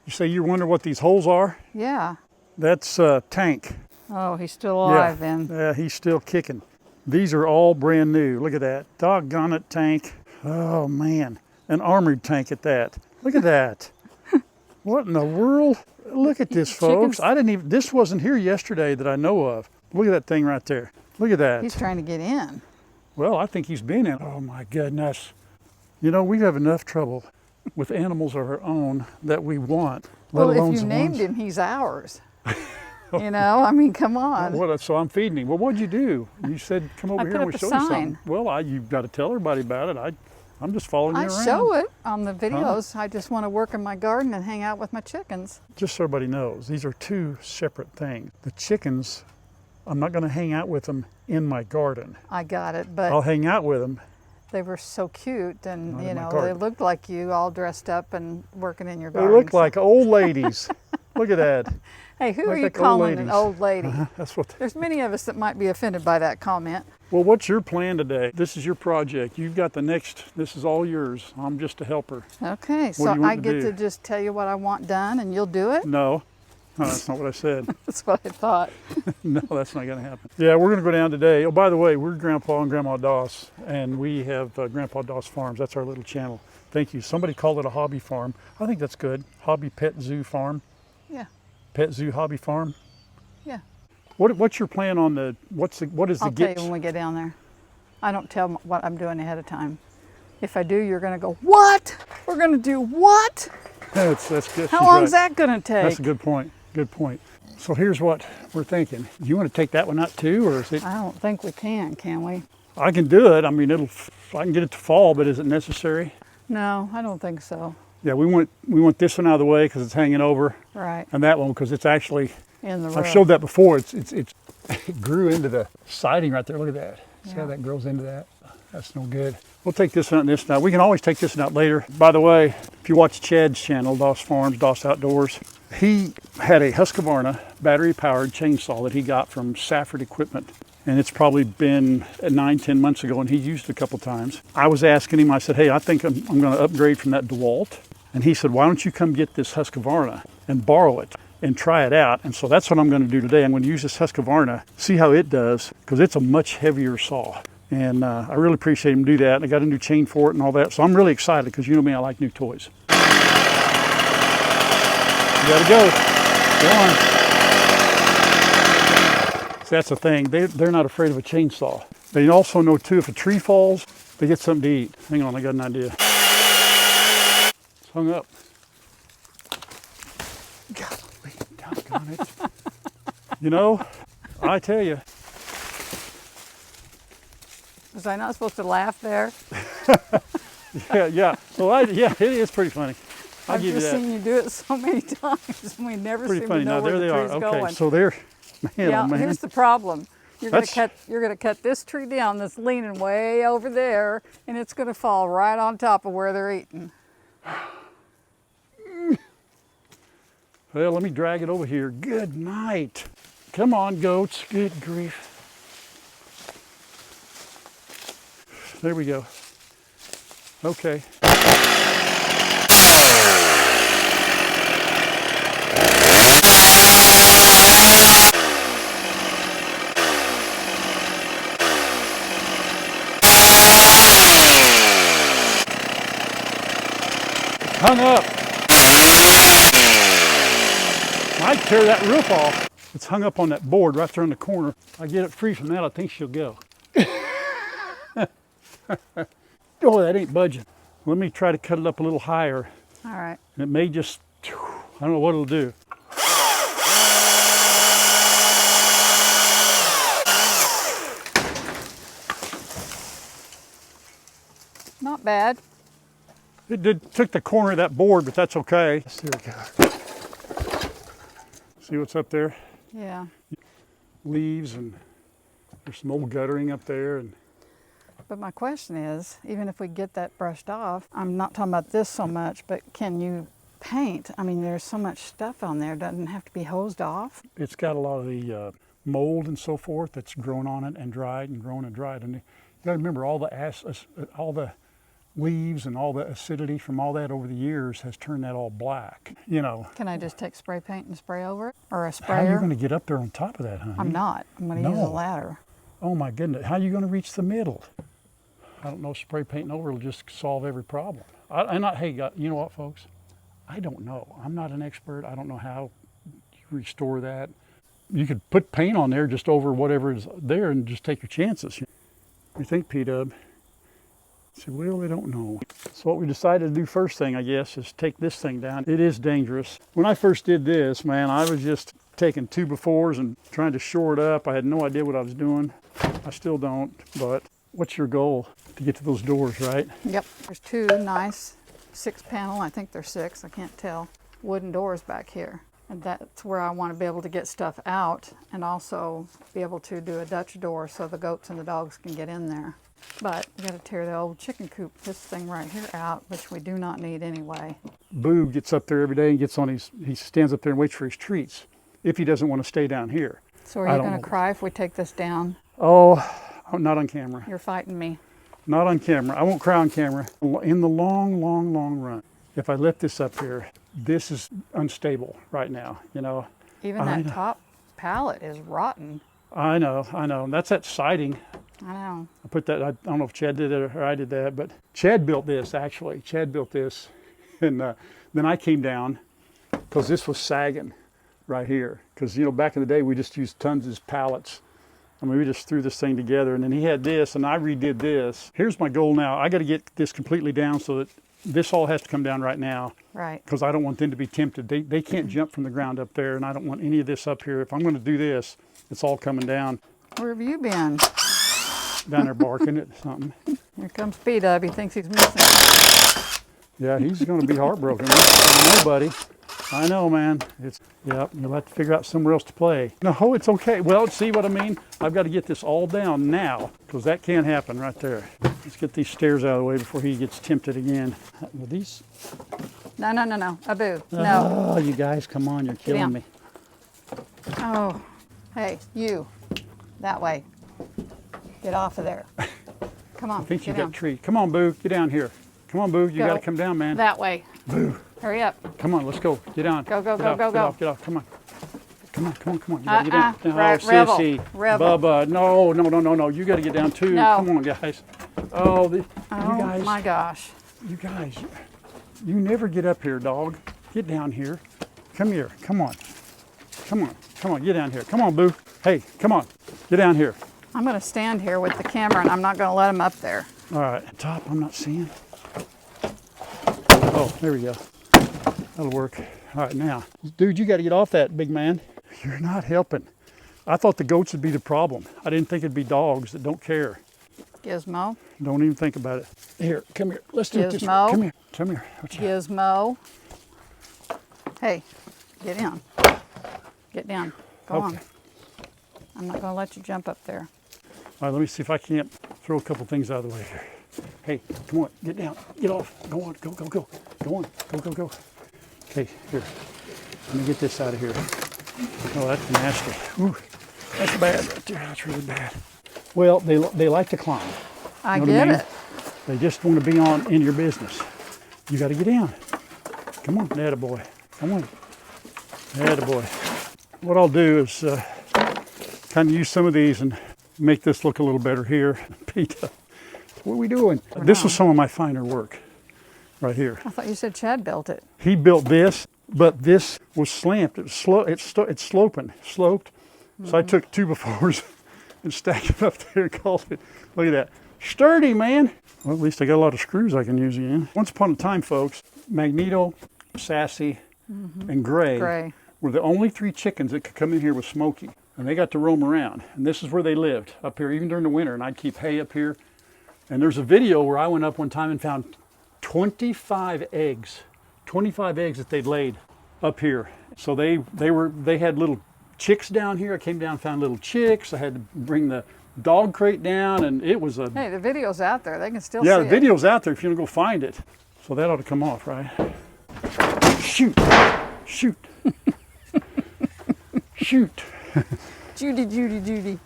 You say you wonder what these holes are? Yeah. That's Tank. Oh, he's still alive then. Yeah, he's still kicking. These are all brand new. Look at that. Doggone it, Tank. Oh, man. An armored tank at that. Look at that. What in the world? Look at this, folks. This wasn't here yesterday that I know of. Look at that thing right there. Look at that. He's trying to get in. Well, I think he's been in. Oh, my goodness. You know, we have enough trouble with animals of our own that we want. Well, if you named him, he's ours. You know, I mean, come on. Well, so I'm feeding him. Well, what'd you do? You said, come over here and we'll show you something. Well, you've got to tell everybody about it. I'm just following you around. I show it on the videos. Huh? I just want to work in my garden and hang out with my chickens. Just so everybody knows, these are two separate things. The chickens, I'm not going to hang out with them in my garden. I got it, but I'll hang out with them. They were so cute, and you know, they looked like you, all dressed up and working in your garden. They look like old ladies. Look at that. Hey, who are you calling an old lady? That's what. There's many of us that might be offended by that comment. Well, what's your plan today? This is your project. You've got the next. This is all yours. I'm just a helper. Okay, so I get to just tell you what I want done, and you'll do it? No, that's not what I said. That's what I thought. No, that's not going to happen. Yeah, we're going to go down today. Oh, by the way, we're Grandpa and Grandma Doss, and we have Grandpa Doss Farms. That's our little channel. Thank you. Somebody called it a hobby farm. I think that's good. Hobby Pet Zoo Farm. Yeah. Pet Zoo Hobby Farm. Yeah. What's your plan on the? What is the? I'll tell you when we get down there. I don't tell them what I'm doing ahead of time. If I do, you're going to go, what? We're going to do what? That's good. How long is that going to take? That's a good point. Good point. So here's what we're thinking. You want to take that one out too, or is it? I don't think we can we? I can do it. I mean, I can get it to fall, but is it necessary? No, I don't think so. Yeah, we want this one out of the way because it's hanging over. Right. And that one because it's actually in the roof. I've showed that before. It grew into the siding right there. Look at that. See how that grows into that? That's no good. We'll take this one out and this one out. We can always take this one out later. By the way, if you watch Chad's channel, Doss Farms, Doss Outdoors, he had a Husqvarna battery-powered chainsaw that he got from Safford Equipment. And it's probably been 9-10 months ago, and he used it a couple times. I was asking him, I said, hey, I think I'm going to upgrade from that DeWalt. And he said, why don't you come get this Husqvarna and borrow it and try it out? And so that's what I'm going to do today. I'm going to use this Husqvarna, see how it does, because it's a much heavier saw. And I really appreciate him do that. I got a new chain for it and all that. So I'm really excited because you know me, I like new toys. You gotta go. Go on. So that's the thing. They're not afraid of a chainsaw. They also know too, if a tree falls, they get something to eat. Hang on, I got an idea. It's hung up. Golly, doggone it. You know, I tell you. Was I not supposed to laugh there? Yeah. So it is pretty funny. I've just seen you do it so many times, and we never seem to know where the tree's going. Okay, so there, man, yeah, oh man. Here's the problem. You're gonna cut this tree down that's leaning way over there, and it's gonna fall right on top of where they're eating. Well, let me drag it over here. Good night. Come on, goats. Good grief. There we go. Okay. Hung up. Might tear that roof off. It's hung up on that board right there in the corner. I get it free from that, I think she'll go. Oh, that ain't budging. Let me try to cut it up a little higher. All right. And it may just, I don't know what it'll do. Not bad. It took the corner of that board, but that's okay. There we go. See what's up there? Yeah. Leaves, and there's some old guttering up there. But my question is, even if we get that brushed off, I'm not talking about this so much, but can you paint? I mean, there's so much stuff on there, doesn't have to be hosed off. It's got a lot of the mold and so forth that's grown on it and dried and grown and dried. And you got to remember all the leaves and all the acidity from all that over the years has turned that all black. You know. Can I just take spray paint and spray over it? Or a How are you sprayer? going to get up there on top of that, honey? I'm not. I'm going to use a No. ladder. Oh my goodness, how are you going to reach the middle? I don't know, spray painting over will just solve every problem. Hey, you know what, folks? I don't know. I'm not an expert. I don't know how you restore that. You could put paint on there just over whatever is there and just take your chances. You think, P-Dub? I said, well, I don't know. So what we decided to do first thing, I guess, is take this thing down. It is dangerous. When I first did this, man, I was just taking 2x4s and trying to shore it up. I had no idea what I was doing. I still don't, but what's your goal? To get to those doors, right? Yep. There's two nice 6-panel, I think they're 6, I can't tell, wooden doors back here. And that's where I want to be able to get stuff out and also be able to do a Dutch door so the goats and the dogs can get in there. But we got to tear the old chicken coop, this thing right here out, which we do not need anyway. Boo gets up there every day and gets on he stands up there and waits for his treats if he doesn't want to stay down here. So are you going to cry if we take this down? Oh, not on camera. You're fighting me. Not on camera. I won't cry on camera. In the long, long, long run, if I lift this up here, this is unstable right now, you know. Even that top pallet is rotten. I know. That's that siding. I know. I put that, I don't know if Chad did it or I did that, but Chad built this actually. Chad built this. And then I came down because this was sagging right here. Because, you know, back in the day, we just used tons of pallets. I mean, we just threw this thing together, and then he had this, and I redid this. Here's my goal now. I got to get this completely down so that this all has to come down right now. Right. Because I don't want them to be tempted. They can't jump from the ground up there, and I don't want any of this up here. If I'm going to do this, it's all coming down. Where have you been? Down there barking at something. Here comes P-Dub. He thinks he's missing something. Yeah, he's going to be heartbroken. I know, buddy. I know, man. Yep, you'll have to figure out somewhere else to play. No, it's okay. Well, see what I mean? I've got to get this all down now, because that can't happen right there. Let's get these stairs out of the way before he gets tempted again. Well, these... No. Abu, no. Oh, you guys, come on. You're killing me. Oh, hey, you. That way. Get off of there. Come on, I think you get down. got a tree. Come on, Boo. Get down here. Come on, Boo. You got to come down, man. That way. Boo. Hurry up. Come on, let's go. Get down. Go. Get off. Come on. Come on. You gotta get down. Right, Oh, rebel. sissy. Rebel. Bubba. No. You got to get down too. No. Come on, guys. Oh, you Oh guys. my gosh. You guys. You never get up here, dog. Get down here. Come here. Come on. Get down here. Come on, Boo. Hey, come on. Get down here. I'm going to stand here with the camera and I'm not going to let him up there. All right. Top, I'm not seeing. Oh, there we go. That'll work. All right, now. Dude, you got to get off that, big man. You're not helping. I thought the goats would be the problem. I didn't think it'd be dogs that don't care. Gizmo. Don't even think about it. Here, come here. Let's do it this way. Gizmo. Come here. Watch out. Gizmo. Hey, get in. Get down. Go on. I'm not going to let you jump up there. All right, let me see if I can't throw a couple things out of the way here. Hey, come on, get down, get off. Go on, go. Go on, go. Okay, here. Let me get this out of here. Oh, that's nasty. Ooh, that's bad right there. That's really bad. Well, they like to climb. I Know get what I mean? it. They just want to be in your business. You got to get down. Come on, attaboy. Come on. Attaboy. What I'll do is kind of use some of these and make this look a little better here. Peter, what are we doing? This was some of my finer work right here. I thought you said Chad built it. He built this, but this was slanted. It's sloped. So I took 2x4s and stacked it up there and called it, look at that, sturdy, man. Well, at least I got a lot of screws I can use again. Once upon a time, folks, Magneto, Sassy, and Gray were the only 3 chickens that could come in here with Smokey. And they got to roam around. And this is where they lived, up here, even during the winter. And I'd keep hay up here. And there's a video where I went up one time and found 25 eggs. 25 eggs that they'd laid up here. So they had little chicks down here. I came down and found little chicks. I had to bring the dog crate down, and it was a... Hey, the video's out there. They can still see Yeah, it. the video's out there if you want to go find it. So that ought to come off, right? Shoot. Shoot. Judy.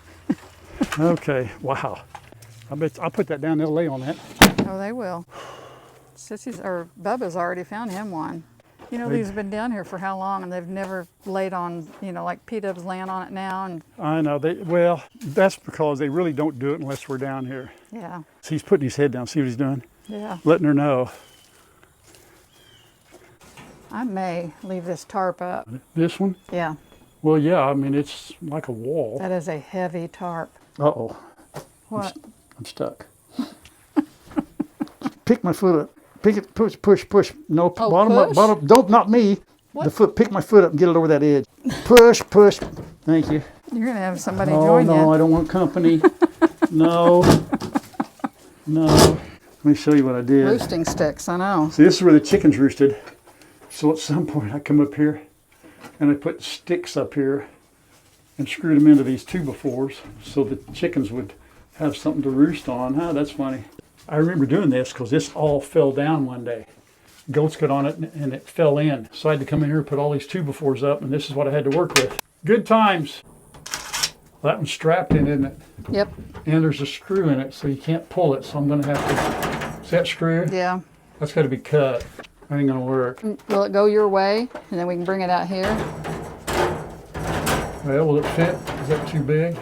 Okay, wow. I bet I'll put that down, they'll lay on that. Oh, they will. Sissy's or Bubba's already found him one. You know, these have been down here for how long, and they've never laid on, you know, like P-Dub's laying on it now. And I know. Well, that's because they really don't do it unless we're down here. yeah, So he's putting his head down. See what he's doing? yeah. Letting her know. I may leave this tarp up. This one? Yeah, Well, yeah. I mean, it's like a wall. that is a heavy tarp. Uh-oh. What? I'm stuck. Pick my foot up. Pick it, push. No, Oh, bottom up, push? bottom. Don't, not me. What? The foot, pick my foot up and get it over that edge. Push. Thank you. You're gonna have somebody Oh, join no, you. I don't want company. No. Let me show you what I did. Roosting sticks, I know. See, this is where the chickens roosted. So at some point I come up here and I put sticks up here and screwed them into these 2x4s so the chickens would have something to roost on. Huh, that's funny. I remember doing this because this all fell down one day. Goats got on it and it fell in. So I had to come in here and put all these 2x4s up, and this is what I had to work with. Good times. That one's strapped in, isn't it? Yep. And there's a screw in it, so you can't pull it. So I'm going to have to, see that screw? Yeah. That's got to be cut. That ain't going to work. Will it go your way, and then we can bring it out here? Well, will it fit? Is that too big?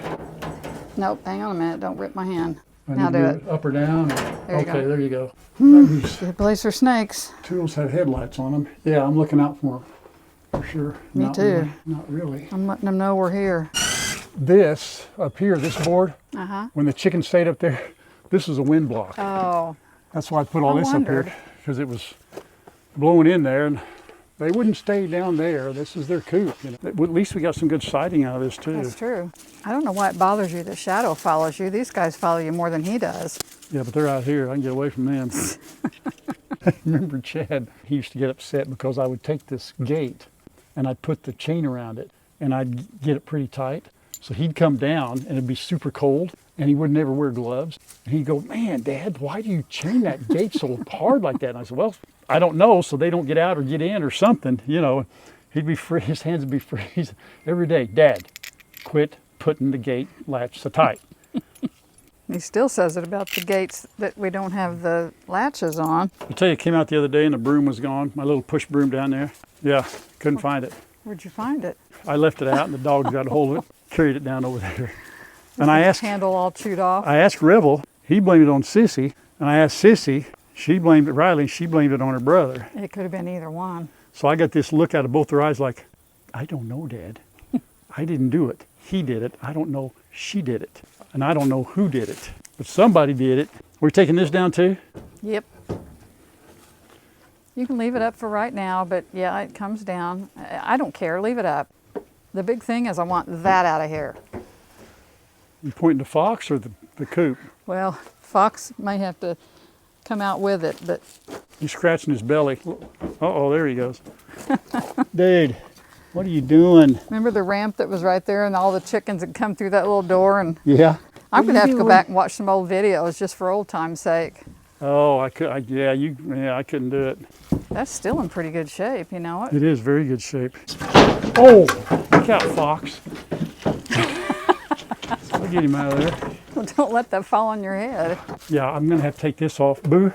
Nope. Hang on a minute. Don't rip my hand. I Now need do to it. Up or down? There you Okay, go. there you go. These Good place for snakes. tools have headlights on them. Yeah, I'm looking out for them. For sure. Me Not too. Really, not really. I'm letting them know we're here. This, up here, this board, Uh-huh. when the chicken stayed up there, this was a wind block. Oh, That's why I put all I this wondered. up here, because it was blowing in there, and they wouldn't stay down there. This is their coop. You know. At least we got some good siding out of this too. that's true. I don't know why it bothers you that Shadow follows you. These guys follow you more than he does. Yeah, but they're out here. I can get away from them. I remember Chad, he used to get upset because I would take this gate and I'd put the chain around it and I'd get it pretty tight. So he'd come down and it'd be super cold and he would never wear gloves. And he'd go, "Man, Dad, why do you chain that gate so hard like that?" And I said, "Well, I don't know, so they don't get out or get in or something, you know." He'd be free, his hands would be free every day. "Dad, quit putting the gate latch so tight." He still says it about the gates that we don't have the latches on. I tell you, I came out the other day and the broom was gone. My little push broom down there. Yeah, couldn't find it. Where'd you find it? I left it out and the dog got a hold of it, carried it down over there. And I asked Handle all chewed off. Revel, he blamed it on Sissy. And I asked Sissy, she blamed it, Riley, she blamed it on her brother. It could have been either one. So I got this look out of both their eyes like, "I don't know, Dad. I didn't do it. He did it. I don't know, she did it. And I don't know who did it. But somebody did it." We're taking this down too? Yep. You can leave it up for right now, but yeah, it comes down. I don't care. Leave it up. The big thing is I want that out of here. You pointing to Fox or the coop? Well, Fox may have to come out with it, but He's scratching his belly. Uh-oh, there he goes. Dude, what are you doing? remember the ramp that was right there and all the chickens had come through that little door? And Yeah. I'm What going to are have you to go doing? back and watch some old videos just for old time's sake. Oh, I could. I couldn't do it. That's still in pretty good shape, you know it? It is very good shape. Oh, look out, Fox! I'll get him out of there. Don't let that fall on your head. Yeah, I'm gonna have to take this off. Boo,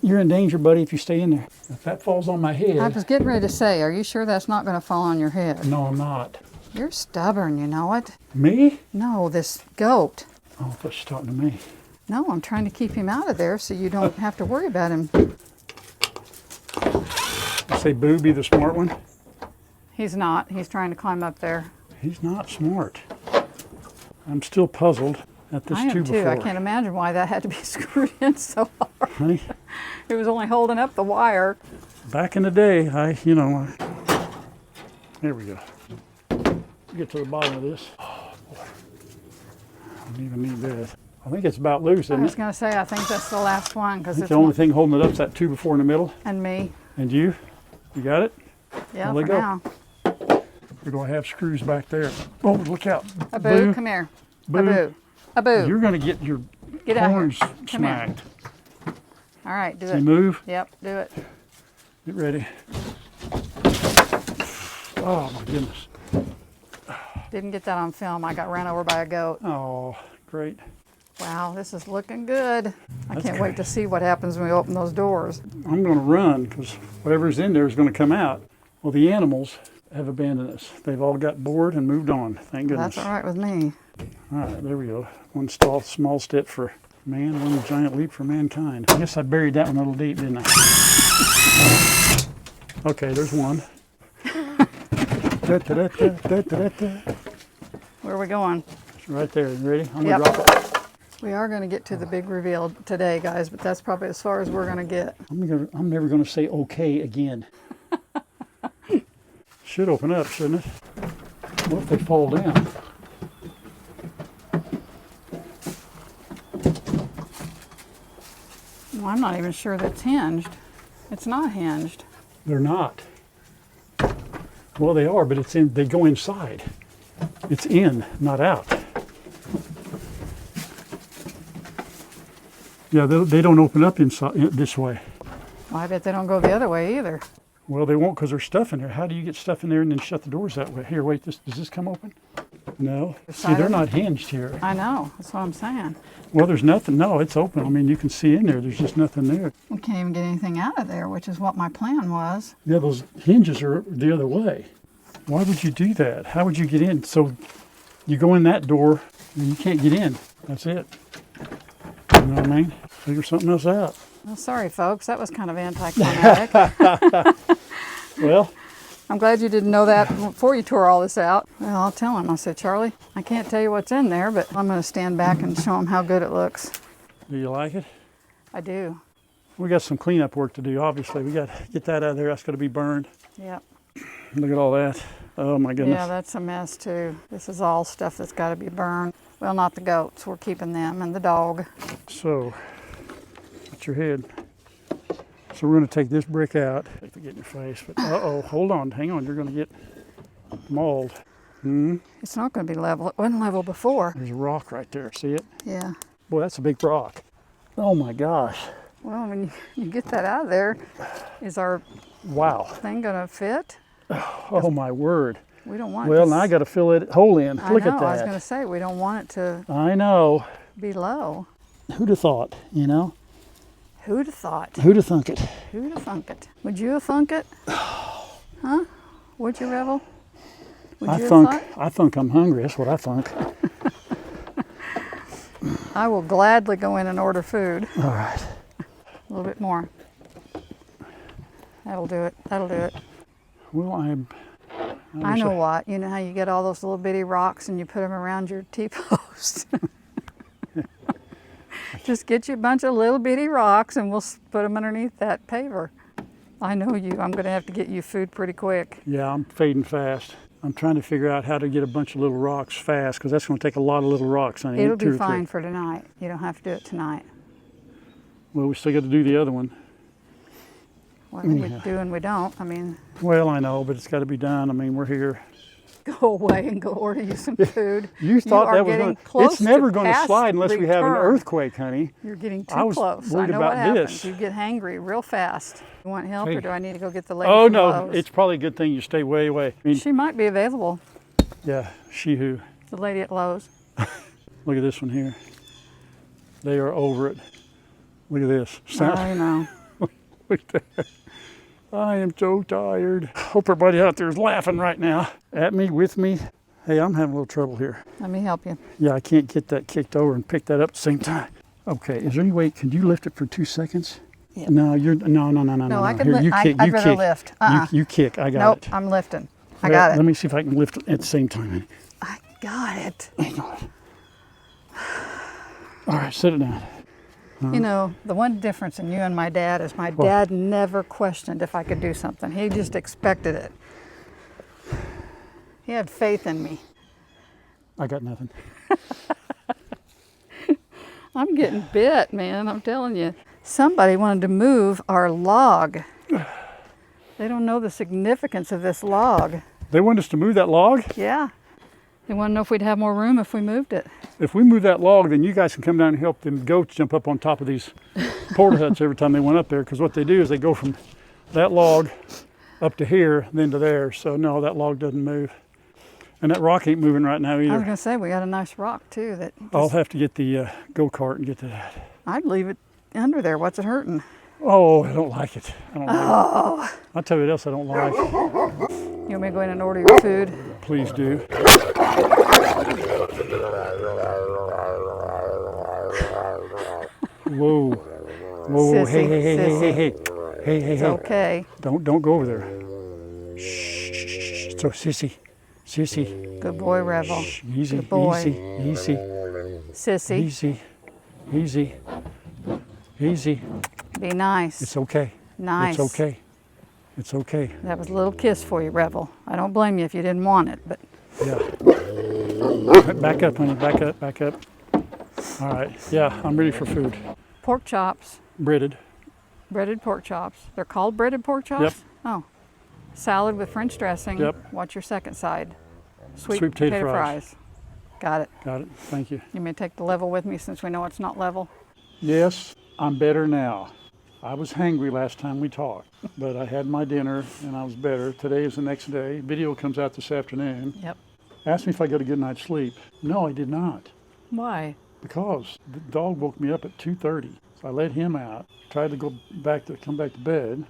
you're in danger, buddy, if you stay in there. If that falls on my I head. was getting ready to say, are you sure that's not going to fall on your head? No, I'm not. You're stubborn, you know it? Me? No, this goat. Oh, I thought she was talking to me. No, I'm trying to keep him out of there so you don't have to worry about him. You say Boo be the smart one? He's not. He's trying to climb up there. He's not smart. I'm still puzzled at this I am too. 2x4. I can't imagine why that had to be screwed in so hard. Honey, It was only holding up the wire. back in the day, there we go. Get to the bottom of this. Oh, boy. I don't even need this. I think it's about loose, I isn't was it? going to say, I think that's the last one I because think it's the only one- thing holding it up is that 2x4 in the middle. and me. And you? You got it? Yeah, Well, for let go. now. We're going to have screws back there. Oh, look out. Abu, come here. Boo. Abu. Abu. You're going to get your Get out here. horns Come here. smacked. All right, do So you it. move. Yep, do it. Get ready. Oh, my goodness. Didn't get that on film. I got ran over by a goat. Oh, great. Wow, this is looking good. I That's can't wait to see what happens when we open those doors. I'm going to run because whatever's in there is going to come out. Well, the animals have abandoned us. They've all got bored and moved on. Thank goodness. That's all right with me. All right, there we go. One small step for man, one giant leap for mankind. I guess I buried that one a little deep, didn't I? Okay, there's one. Where are we going? Right there. You ready? I'm Yep. gonna drop it. We are going to get to the big reveal today, guys, but that's probably as far as we're going to get. I'm never gonna say okay again. Should open up, shouldn't it? What if they fall down? Well, I'm not even sure that's hinged. It's not hinged. They're not. Well, they are, but it's in. They go inside. It's in, not out. Yeah, they don't open up inside this way. Well, I bet they don't go the other way either. Well, they won't because there's stuff in there. How do you get stuff in there and then shut the doors that way? Here, wait. Does this come open? No. See, they're not hinged here. I know. That's what I'm saying. Well, there's nothing. No, it's open. I mean, you can see in there. There's just nothing there. We can't even get anything out of there, which is what my plan was. Yeah, those hinges are the other way. Why would you do that? How would you get in? So you go in that door and you can't get in. That's it. You know what I mean? Figure something else out. Well, sorry, folks. That was kind of anticlimactic. Well, I'm glad you didn't know that before you tore all this out. Well, I'll tell him. I said, Charlie, I can't tell you what's in there, but I'm going to stand back and show him how good it looks. do you like it? I do. We got some cleanup work to do, obviously. We got to get that out of there. That's got to be burned. Yep. Look at all that. Oh, my goodness. Yeah, that's a mess, too. This is all stuff that's got to be burned. Well, not the goats. We're keeping them and the dog. So, put your head. So we're going to take this brick out. I think they get in your face, but uh-oh, hold on, hang on, you're going to get mauled. It's not going to be level. It wasn't level before. There's a rock right there, see it? Yeah. Boy, that's a big rock. Oh my gosh. Well, when you get that out of there, is our Wow. thing going to fit? Oh my word. We don't want it Well, to now I got to fill it hole in. I Look know, at that. I was going to say, we don't want it to I know. be low. Who'd have thought, you know? Who'd have thought? Who'd have thunk it? Who'd have thunk it? Would you have thunk it? Huh? Would you, Revel? Would you have thought? I thunk I'm hungry. That's what I thunk. I will gladly go in and order food. All right. A little bit more. That'll do it. That'll do it. Well, I know what. You know how you get all those little bitty rocks and you put them around your T-post? Just get you a bunch of little bitty rocks and we'll put them underneath that paver. I know you. I'm going to have to get you food pretty quick. Yeah, I'm fading fast. I'm trying to figure out how to get a bunch of little rocks fast because that's going to take a lot of little rocks. I need It'll two be or three. fine for tonight. You don't have to do it tonight. Well, we still got to do the other one. What we do and we don't. I mean, Well, I know, but it's got to be done. I mean, we're here. go away and go order you some food. You thought are that was getting going close It's never to going to past slide unless we have an return. earthquake, honey. You're getting I too was close. I worried know what about happens. this. You get hangry real fast. You want help Hey. or do I need to go get the lady Oh, from no. Lowe's? It's probably a good thing you stay way away. I mean, She might be available, yeah, she who. the lady at Lowe's. Look at this one here. They are over it. Look at this. I know. Look at that. I am so tired. Hope everybody out there is laughing right now. At me, with me. Hey, I'm having a little trouble here. Let me help you. Yeah, I can't get that kicked over and pick that up at the same time. Okay, is there any way, can you lift it for 2 seconds? Yeah. No, no. No, I can Here, lift. you kick, I'd you rather kick. lift. You kick, I got Nope, it. I'm lifting. I Well, got it. Let me see if I can lift it at the same time. honey. I got it. Hang on. All right, sit it down. You know, the one difference in you and my dad is my dad never questioned if I could do something. He just expected it. He had faith in me. I got nothing. I'm getting bit, man, I'm telling you. Somebody wanted to move our log. They don't know the significance of this log. They want us to move that log? Yeah. They want to know if we'd have more room if we moved it. If we move that log, then you guys can come down and help them goats jump up on top of these porta huts every time they went up there. Because what they do is they go from that log up to here, then to there. So no, that log doesn't move. And that rock ain't moving right now I was either. gonna say we got a nice rock too. That I'll have to get the go-kart and get to that. I'd leave it under there. What's it hurting? Oh, I don't like it. I don't like it. I'll tell you what else I don't like. You want me to go in and order your food? Please do. Whoa. Whoa, Sissy, hey, hey, hey, sissy. hey, hey, hey, hey, It's hey. okay. Don't go over there. Shh. So, sissy. Good boy, Revel. Shh. Easy, Good boy. easy, Sissy, easy. be nice. It's okay. Nice. It's okay. It's okay. That was a little kiss for you, Revel. I don't blame you if you didn't want it, but Yeah. Back up, honey. Back up. All right. Yeah, I'm ready for food. pork chops, Breaded. breaded pork chops. They're called breaded pork chops? Yep. Oh. Salad with French dressing. Yep. What's your second side? Sweet potato fries. Got it. Got it. Thank you. You may take the level with me since we know it's not level. Yes, I'm better now. I was hangry last time we talked, but I had my dinner and I was better. Today is the next day. Video comes out this afternoon. Yep. Asked me if I got a good night's sleep. No, I did not, Why? because the dog woke me up at 2:30. So I let him out, tried to come back to bed,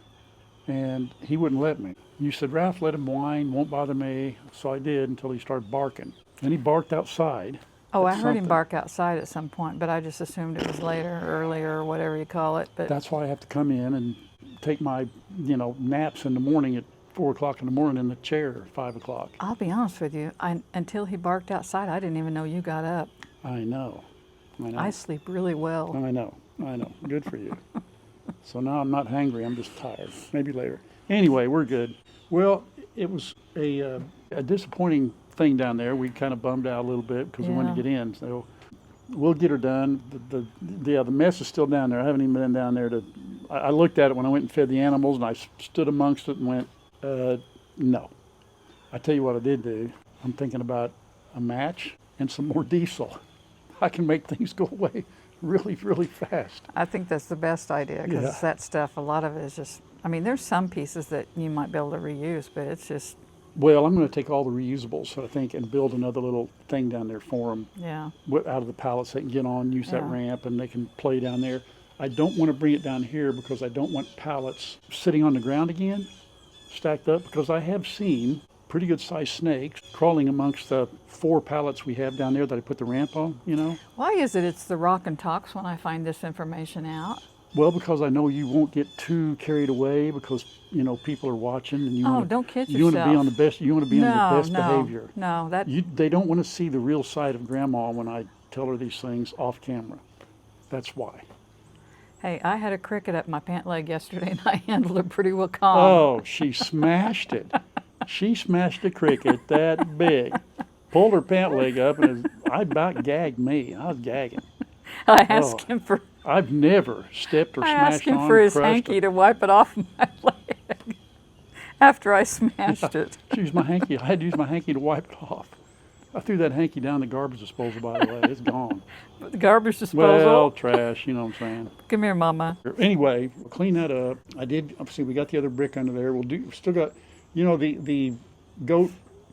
and he wouldn't let me. You said, Ralph, let him whine, won't bother me. So I did until he started barking. Then he barked outside. Oh, I at heard him something. bark outside at some point, but I just assumed it was later or earlier or whatever you call it. But That's why I have to come in and take my, naps in the morning at 4 o'clock in the morning in the chair at 5 o'clock. I'll be honest with you, until he barked outside, I didn't even know you got up. I know. I sleep really well. I know. Good for you. So now I'm not hungry. I'm just tired. Maybe later. Anyway, we're good. Well, it was a disappointing thing down there. We kind of bummed out a little bit because we wanted to Yeah. get in. So we'll get her done. The mess is still down there. I haven't even been down there to. I looked at it when I went and fed the animals, and I stood amongst it and went, no. I tell you what I did do. I'm thinking about a match and some more diesel. I can make things go away really, really fast. I think that's the best idea because Yeah. that stuff, a lot of it is just, there's some pieces that you might be able to reuse, but it's just, Well, I'm going to take all the reusables, I think, and build another little thing down there for them. yeah. Out of the pallets they can get on, use that Yeah. ramp, and they can play down there. I don't want to bring it down here because I don't want pallets sitting on the ground again, stacked up, because I have seen pretty good sized snakes crawling amongst the 4 pallets we have down there that I put the ramp on, Why is it it's the rock and talks when I find this information out? Well, because I know you won't get too carried away because, people are watching and you want to don't kid you want to be yourself. on the best you want to be on your best behavior. No, that They don't want to see the real side of grandma when I tell her these things off camera. That's why. Hey, I had a cricket up my pant leg yesterday and I handled it pretty well calm. Oh, she smashed it. She smashed a cricket that big. Pulled her pant leg up and I about gagged me. I was gagging. I asked him for I've never stepped or I smashed asked him on, for his crushed hanky to wipe it off my leg after I smashed it. Use my hanky. I had to use my hanky to wipe it off. I threw that hanky down the garbage disposal, by the way. It's gone. The garbage disposal. Well, trash, you know what I'm saying. Come here, Mama. Anyway, we'll clean that up. I did, see, we got the other brick under there. We've still got, the goat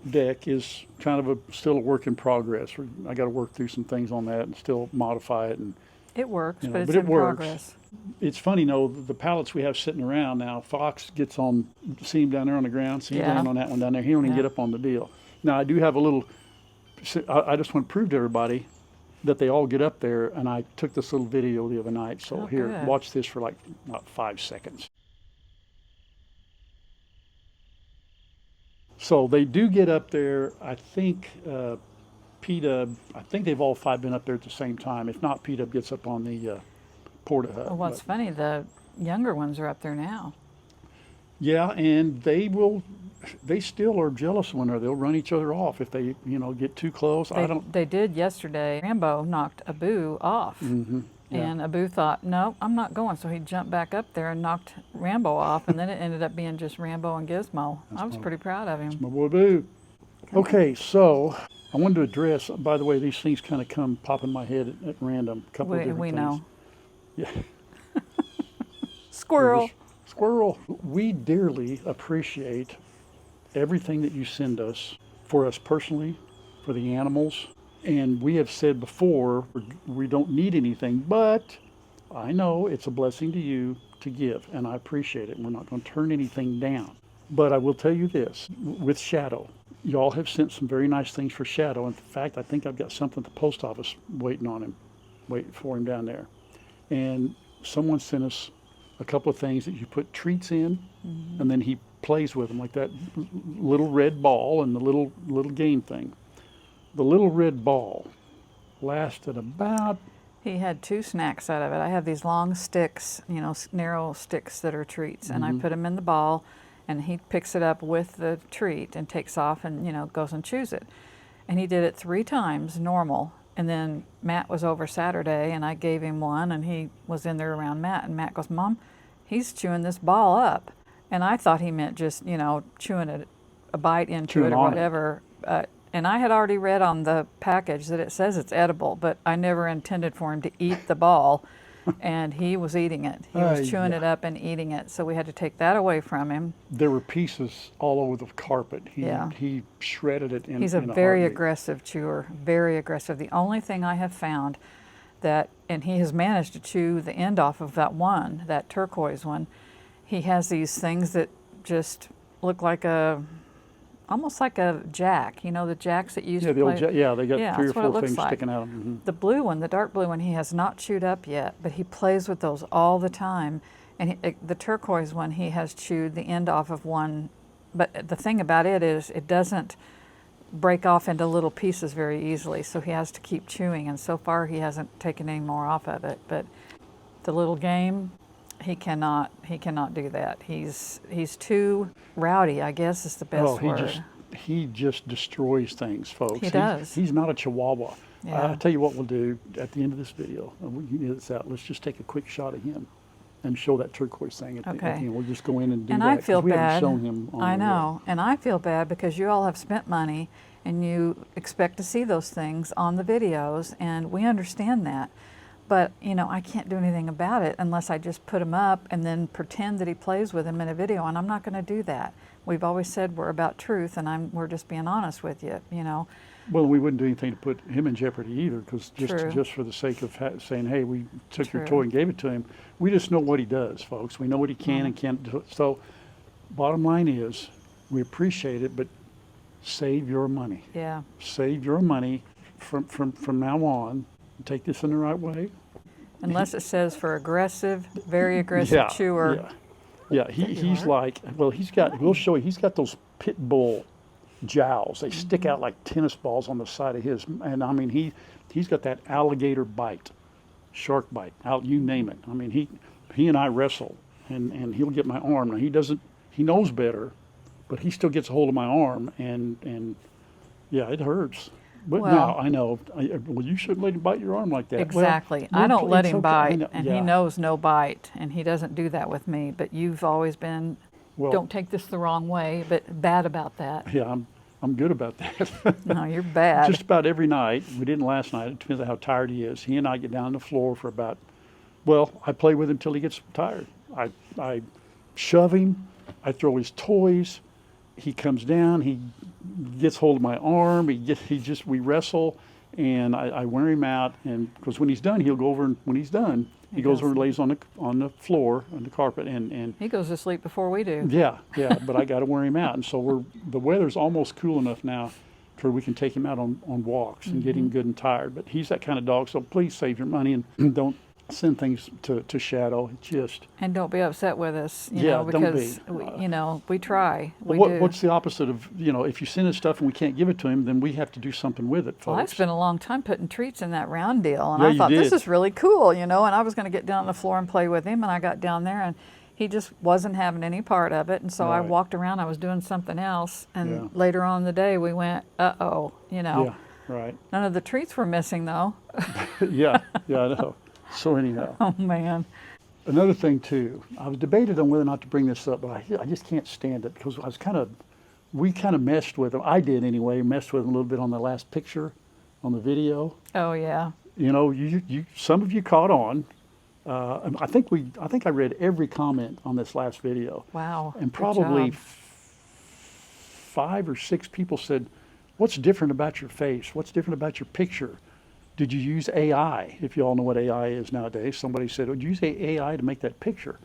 deck is kind of still a work in progress. I got to work through some things on that and still modify it. And It works, You know, but it's but it in works. progress. it's funny, the pallets we have sitting around now, Fox gets on, see him down there on the ground, see him Yeah. down on that one down there. He don't even Yeah. get up on the deal. Now, I do have a little, I just want to prove to everybody that they all get up there, and I took this little video the other night. So Oh, here, good. watch this for like about 5 seconds. So they do get up there. I think P-Dub, I think they've all 5 been up there at the same time. If not, P-Dub gets up on the porta hut. Well, what's But- funny, the younger ones are up there now. Yeah, and they still are jealous when they'll run each other off if they, get too close. They did yesterday. Rambo knocked Abu off. Mm-hmm. Yeah. And Abu thought, no, I'm not going. So he jumped back up there and knocked Rambo off. And then it ended up being just Rambo and Gizmo. I was pretty proud of him. My boy Boo. Okay, so I wanted to address, by the way, these things kind of come pop in my head at random. A couple of different We things. know. Yeah. Squirrel. Squirrel. We dearly appreciate everything that you send us for us personally, for the animals. And we have said before, we don't need anything, but I know it's a blessing to you to give, and I appreciate it. And we're not going to turn anything down. But I will tell you this, with Shadow, y'all have sent some very nice things for Shadow. In fact, I think I've got something at the post office waiting for him down there. And someone sent us a couple of things that you put treats in, and then he plays with them, like that little red ball and the little game thing. The little red ball lasted about... He had 2 snacks out of it. I have these long sticks, you know, narrow sticks that are treats, and I put them in the ball, and he picks it up with the treat and takes off and, you know, goes and chews it. And he did it 3 times normal. And then Matt was over Saturday, and I gave him one, and he was in there around Matt, and Matt goes, "Mom, he's chewing this ball up." And I thought he meant just, you know, chewing it, a bite into Chewing it or on it. whatever. And I had already read on the package that it says it's edible, but I never intended for him to eat the ball, and he was eating it. He was chewing it up and eating it, so we had to take that away from him. There were pieces all over the carpet. Yeah. He shredded it in He's a in very heartbeat. aggressive chewer, very aggressive. The only thing I have found that, and he has managed to chew the end off of that turquoise one, he has these things that just look like almost like a jack, you know, the jacks that you used Yeah, to the old play. they got 3 or that's what it 4 looks things like. sticking out of them. The blue one, the dark blue one, he has not chewed up yet, but he plays with those all the time. And the turquoise one, he has chewed the end off of one. But the thing about it is it doesn't break off into little pieces very easily, so he has to keep chewing. And so far, he hasn't taken any more off of it. But the little game, he cannot do that. He's too rowdy, I guess is the best word. He just destroys things, folks. He does. He's not a chihuahua. Yeah. I'll tell you what we'll do at the end of this video. We can get this out. Let's just take a quick shot of him and show that turquoise thing at the end. We'll just go in and do and that. I 'cause feel we haven't bad. shown him on I the know, and I feel bad because you all have spent money and you expect to see those things on the videos, and we understand that. But, you know, I can't do anything about it unless I just put him up and then pretend that he plays with him in a video, and I'm not going to do that. We've always said we're about truth, and we're just being honest with you, you know. Well, we wouldn't do anything to put him in jeopardy either, because True. just for the sake of saying, hey, we took your True. toy and gave it to him. We just know what he does, folks. We know what he can and can't do. So bottom line is, we appreciate it, but save your money. Yeah. Save your money from now on. Take this in the right way. Unless it says for aggressive, very aggressive chewer. Yeah, he's like, well, we'll show you, he's got those pit bull jowls. They stick out like tennis balls on the side of his. And I mean, he's got that alligator bite, shark bite, you name it. I mean, he and I wrestle, and he'll get my arm. Now, he knows better, but he still gets a hold of my arm, and yeah, it hurts. But Well, now I know, well, you shouldn't let him bite your arm like that. Exactly. Well, I don't let it's him okay. bite, and he knows no bite, and he doesn't do that with me. But you've always been, Well, don't take this the wrong way, but bad about that. Yeah, I'm good about that. No, you're bad. Just about every night. We didn't last night. It depends on how tired he is. He and I get down on the floor for about, well, I play with him till he gets tired. I shove him. I throw his toys. He comes down. He gets hold of my arm. We wrestle, and I wear him out. And because when he's done, he'll go over, and when he's done, he goes over and lays on the floor, on the carpet, and he goes to sleep before we do. yeah, but I got to wear him out. And so the weather's almost cool enough now where we can take him out on walks and get him good and tired. But he's that kind of dog, so please save your money and don't send things to Shadow. And don't be upset with us, you Yeah, know, don't because be. we try. What's the opposite of, if you send us stuff and we can't give it to him, then we have to do something with it, folks. Well, I spent a long time putting treats in that round deal, and Yeah, I you thought this did. is really cool, and I was going to get down on the floor and play with him, and I got down there, and he just wasn't having any part of it, and so I Right. walked around. I was doing something else, and Yeah. later on in the day, we went, Yeah, right. None of the treats were missing, though. yeah, I know. So anyhow. Oh, man. Another thing too, I was debated on whether or not to bring this up, but I just can't stand it because we kind of messed with him. I did anyway, messed with him a little bit on the last picture, on the video. Oh, yeah. Some of you caught on. I think I read every comment on this last video. Wow. And good probably job. 5 or 6 people said, What's different about your face? What's different about your picture? Did you use AI? If you all know what AI is nowadays, somebody said, "Would you use AI to make that picture?"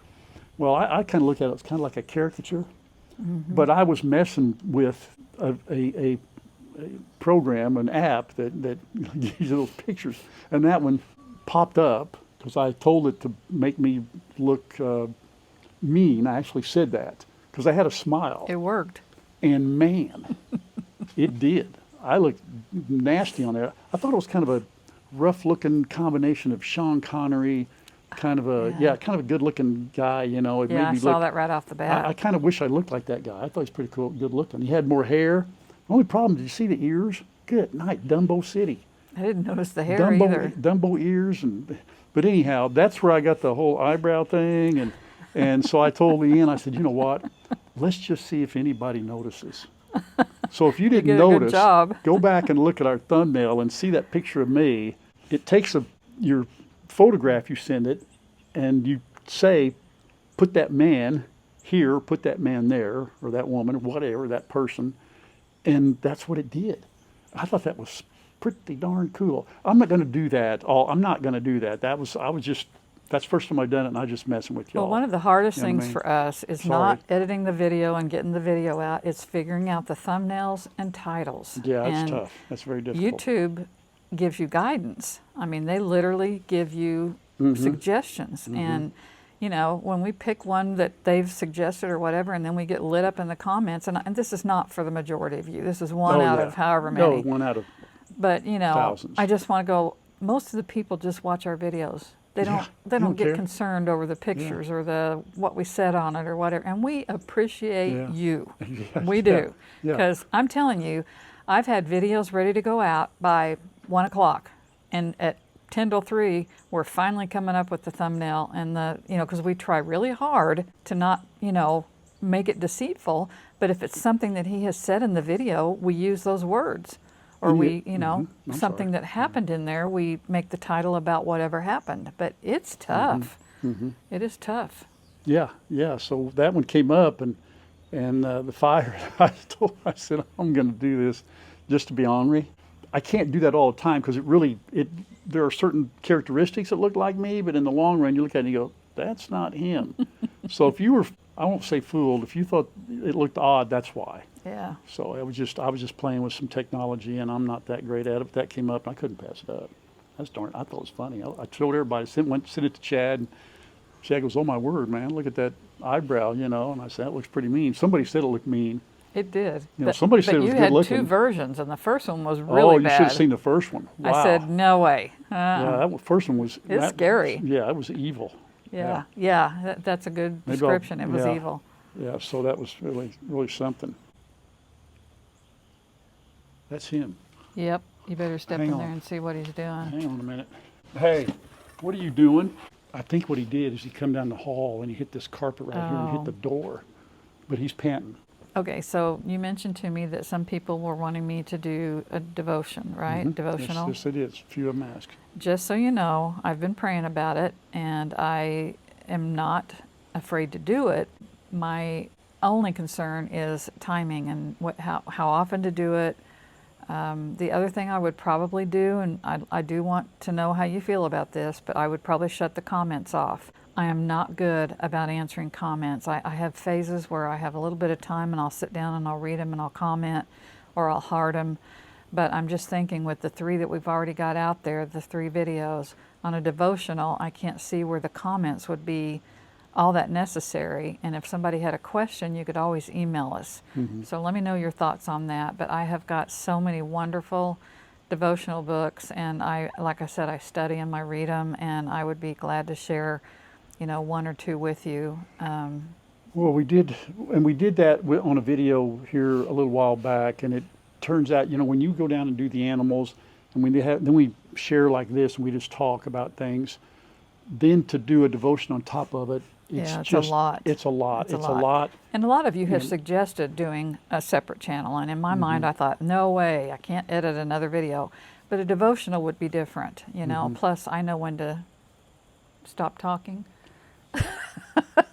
Well, I kind of look at it, it's kind of like a caricature, but I was messing with a program, an app that gives you those pictures, and that one popped up because I told it to make me look mean. I actually said that because I had a smile. It worked. And man, it did. I looked nasty on there. I thought it was kind of a rough-looking combination of Sean Connery, kind of a kind of a good-looking guy. You know, it Yeah, made I me saw look. that right off the bat. I kind of wish I looked like that guy. I thought he was pretty cool, good-looking. He had more hair. The only problem, did you see the ears? Good night, Dumbo City. I didn't notice the hair either. Dumbo ears, but anyhow, that's where I got the whole eyebrow thing, and so I told Leanne, I said, you know what? Let's just see if anybody notices. So if you didn't did a good notice, job. go back and look at our thumbnail and see that picture of me. It takes your photograph, you send it, and you say, put that man here, put that man there, or that woman, whatever, that person, and that's what it did. I thought that was pretty darn cool. I'm not going to do that. I'm not going to do that. That's the first time I've done it, and I was just messing with y'all. Well, one of the hardest You know what I things mean? for us is Sorry. not editing the video and getting the video out. It's figuring out the thumbnails and titles. Yeah, it's And tough. That's very difficult. YouTube gives you guidance. I mean, they literally give you suggestions. And, you know, when we pick one that they've suggested or whatever, and then we get lit up in the comments, and this is not for the majority of you. This is one out of however many. No, one out of But, you know, thousands. I just want to go, most of the people just watch our videos. They don't don't get care. concerned over the pictures or the what we said on it or whatever. And we appreciate you. We do. Yeah. Because I'm telling you, I've had videos ready to go out by 1 o'clock. And at 10 till 3, we're finally coming up with the thumbnail and because we try really hard to not, make it deceitful. But if it's something that he has said in the video, we use those words. Or something that happened in there, we make the title about whatever happened. But it's tough. It is tough. Yeah. So that one came up, and the fire. I said, I'm going to do this just to be ornery. I can't do that all the time because there are certain characteristics that look like me, but in the long run, you look at it and you go, that's not him. So if you were, I won't say fooled, if you thought it looked odd, that's why. Yeah. So I was just playing with some technology, and I'm not that great at it. But that came up, and I couldn't pass it up. I thought it was funny. I told everybody, sent it to Chad. And Chad goes, "Oh my word, man! Look at that eyebrow," And I said, "That looks pretty mean." Somebody said it looked mean. It did. Somebody said it was good looking. You had two versions, and the first one was really Oh, you bad. should have seen the first one. Wow. I said, "No way." Yeah, that first one was. It's scary. Yeah, it was evil. Yeah. That's a good description. It was evil. Yeah, so that was really, really something. That's him. Yep. You better step Hang in on. there and see what he's doing. Hang on a minute. Hey, what are you doing? I think what he did is he come down the hall and he hit this carpet right here and hit the door. But he's panting. Okay, so you mentioned to me that some people were wanting me to do a devotion, right? Devotional. Yes, it is. A few of them asked. Just so you know, I've been praying about it, and I am not afraid to do it. My only concern is timing and how often to do it. The other thing I would probably do, and I do want to know how you feel about this, but I would probably shut the comments off. I am not good about answering comments. I have phases where I have a little bit of time and I'll sit down and I'll read them and I'll comment or I'll heart them. But I'm just thinking with the 3 that we've already got out there, the 3 videos, on a devotional, I can't see where the comments would be all that necessary. And if somebody had a question, you could always email us. So let me know your thoughts on that. But I have got so many wonderful devotional books, and like I said, I study them, I read them, and I would be glad to share 1 or 2 with you. Well, we did that on a video here a little while back, and it turns out, when you go down and do the animals, and then we share like this, and we just talk about things, then to do a devotion on top of it, it's a lot. It's a lot. And a lot of you have suggested doing a separate channel, and in my mind I thought, no way, I can't edit another video. But a devotional would be different, Plus I know when to stop talking.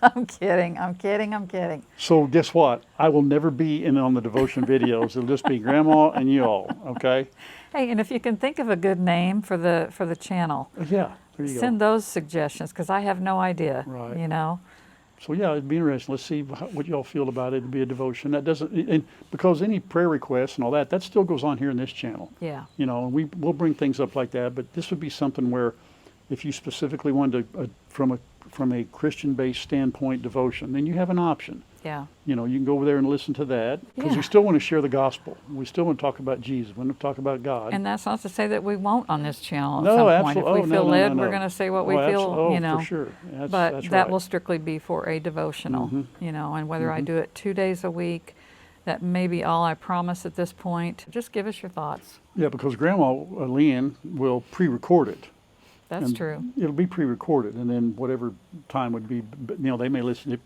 I'm kidding. I'm kidding. I'm kidding. So guess what? I will never be in on the devotion videos. It'll just be Grandma and you all, okay? Hey, and if you can think of a good name for the channel, Yeah, there you send go. those suggestions because I have no idea. Right. You know. So yeah, it'd be interesting. Let's see what y'all feel about it. It'd be a devotion. That doesn't, and because any prayer requests and all that, that still goes on here in this channel. Yeah. You know, and we'll bring things up like that, but this would be something where if you specifically wanted from a Christian-based standpoint devotion, then you have an option. Yeah. You know, you can go over there and listen to that because Yeah. we still want to share the gospel. We still want to talk about Jesus. We want to talk about God. And that's not to say that we won't on this channel at No, some point. If absolutely. we Oh, feel no, led, no, we're no. going to say what we Oh, feel, you know. for sure. But That's that right. will strictly be for a devotional, you know, and whether I Mhm. do it 2 days a week, that may be all I promise at this point. Just give us your thoughts. Yeah, because Grandma Leanne will pre-record it. That's And true. It'll be pre-recorded, and then whatever time would be, you know, they may listen to it.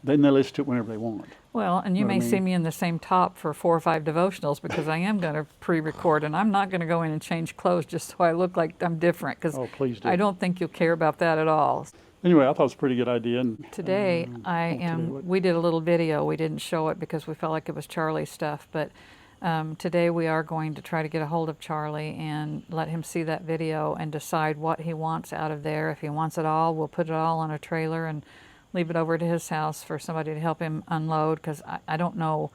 Then they listen to it whenever they want. Well, and you Know what I may see mean? me in the same top for 4 or 5 devotionals because I am going to pre-record, and I'm not going to go in and change clothes just so I look like I'm different because Oh, please do. I don't think you'll care about that at all. Anyway, I thought it was a pretty good idea. And Today, we did a little video. We didn't show it because we felt like it was Charlie's stuff, but today we are going to try to get a hold of Charlie and let him see that video and decide what he wants out of there. If he wants it all, we'll put it all on a trailer and leave it over to his house for somebody to help him unload because I don't know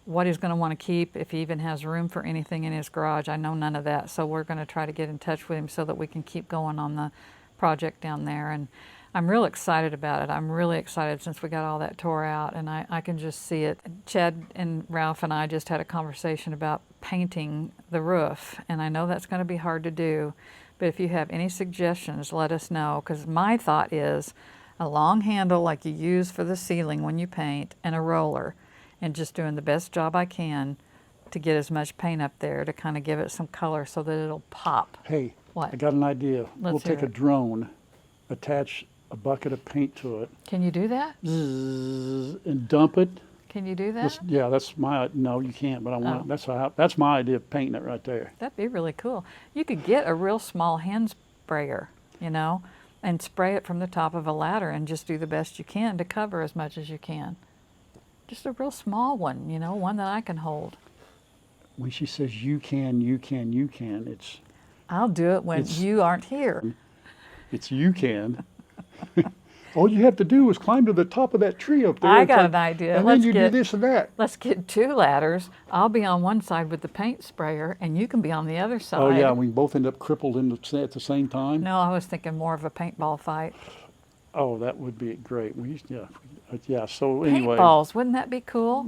what he's going to want to keep, if he even has room for anything in his garage. I know none of that, so we're going to try to get in touch with him so that we can keep going on the project down there. And I'm real excited about it. I'm really excited since we got all that tore out, and I can just see it. Chad and Ralph and I just had a conversation about painting the roof, and I know that's going to be hard to do, but if you have any suggestions, let us know, because my thought is a long handle like you use for the ceiling when you paint and a roller, and just doing the best job I can to get as much paint up there to kind of give it some color so that it'll pop. hey, What? I got an idea. We'll Let's hear take a it. drone, attach a bucket of paint to it, Can you do that? zzz, and dump it. Can you do that? Yeah, that's my. No, you can't. But I want. Oh. That's my idea of painting it right there. That'd be really cool. You could get a real small hand sprayer, you know, and spray it from the top of a ladder and just do the best you can to cover as much as you can. Just a real small one, you know, one that I can hold. When she says you can, it's I'll do it when It's- you aren't here. you can. All you have to do is climb to the top of that tree up there. I It's got like- an idea. And Let's then you get- do this and that. Let's get 2 ladders. I'll be on one side with the paint sprayer and you can be on the other side. Oh yeah, we both end up crippled at the same time. No, I was thinking more of a paintball fight. Oh, that would be great. Yeah. So anyway, Paintballs, wouldn't that be cool?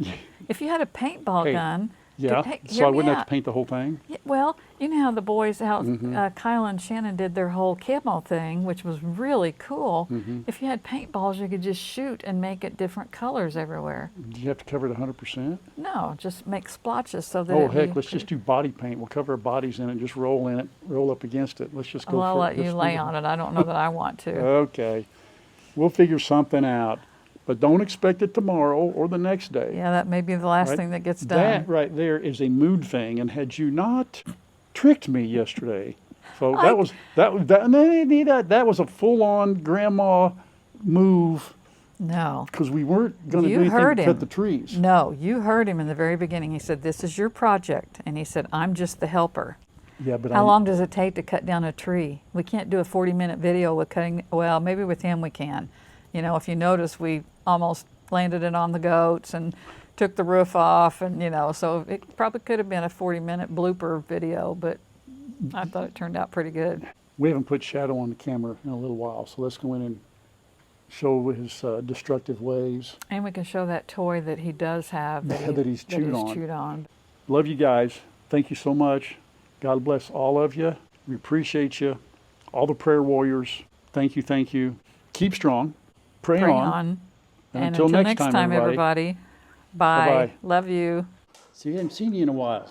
If you had a paintball Hey, gun. yeah. Hey, So hear I me wouldn't have out. to paint the whole thing. Yeah, well, you know how the boys, how Mm-hmm. Kyle and Shannon did their whole camo thing, which was really cool. Mm-hmm. If you had paintballs, you could just shoot and make it different colors everywhere. Do you have to cover it 100%? No, just make splotches so that. Oh it'd heck, be let's just pretty- do body paint. We'll cover our bodies in it, just roll in it, roll up against it. Let's just go. Well, I'll for let you let's lay do on it. I don't know that I want to. Okay, we'll figure something out, but don't expect it tomorrow or the next day. Yeah, that may be the last Right? thing that gets done. That right there is a mood thing, and had you not tricked me yesterday, so that was a full-on grandma move No. because we weren't going to You do anything heard but him. cut the trees. No, you heard him in the very beginning. He said, "This is your project," and he said, "I'm just the helper." Yeah, but How long does it take to cut down a tree? We can't do a 40-minute video with cutting. Well, maybe with him we can. You know, if you notice, we almost landed it on the goats and took the roof off, and you know, so it probably could have been a 40-minute blooper video, but I thought it turned out pretty good. We haven't put Shadow on the camera in a little while, so let's go in and show his destructive ways. And we can show that toy that he does have That he's chewed on. chewed on. Love you guys. Thank you so much. God bless all of you. We appreciate you. All the prayer warriors. Thank you, thank you. Keep strong. Pray Pray on. on. And And until until next next time, time, everybody. Bye. Bye-bye. Love you. See, I haven't seen you in a while.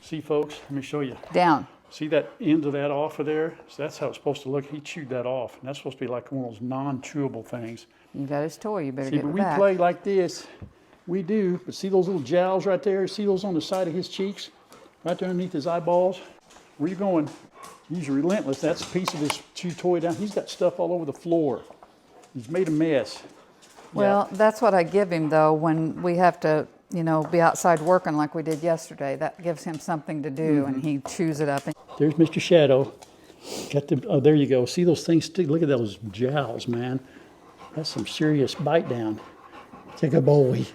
See, folks, let me show you. Down. See that end of that off of there? So that's how it's supposed to look. He chewed that off. And that's supposed to be like one of those non-chewable things. You got his toy. You better See, get but it we back. play like this. We do. But see those little jowls right there? See those on the side of his cheeks? Right there underneath his eyeballs? Where you going? He's relentless. That's a piece of his chew toy down. He's got stuff all over the floor. He's made a mess. Well, that's what I give him though when we have to, you know, be outside working like we did yesterday. That gives him something to do, and he chews it up. There's Mr. Shadow. Got the, oh, there you go. See those things stick? Look at those jowls, man. That's some serious bite down. Take a bowie.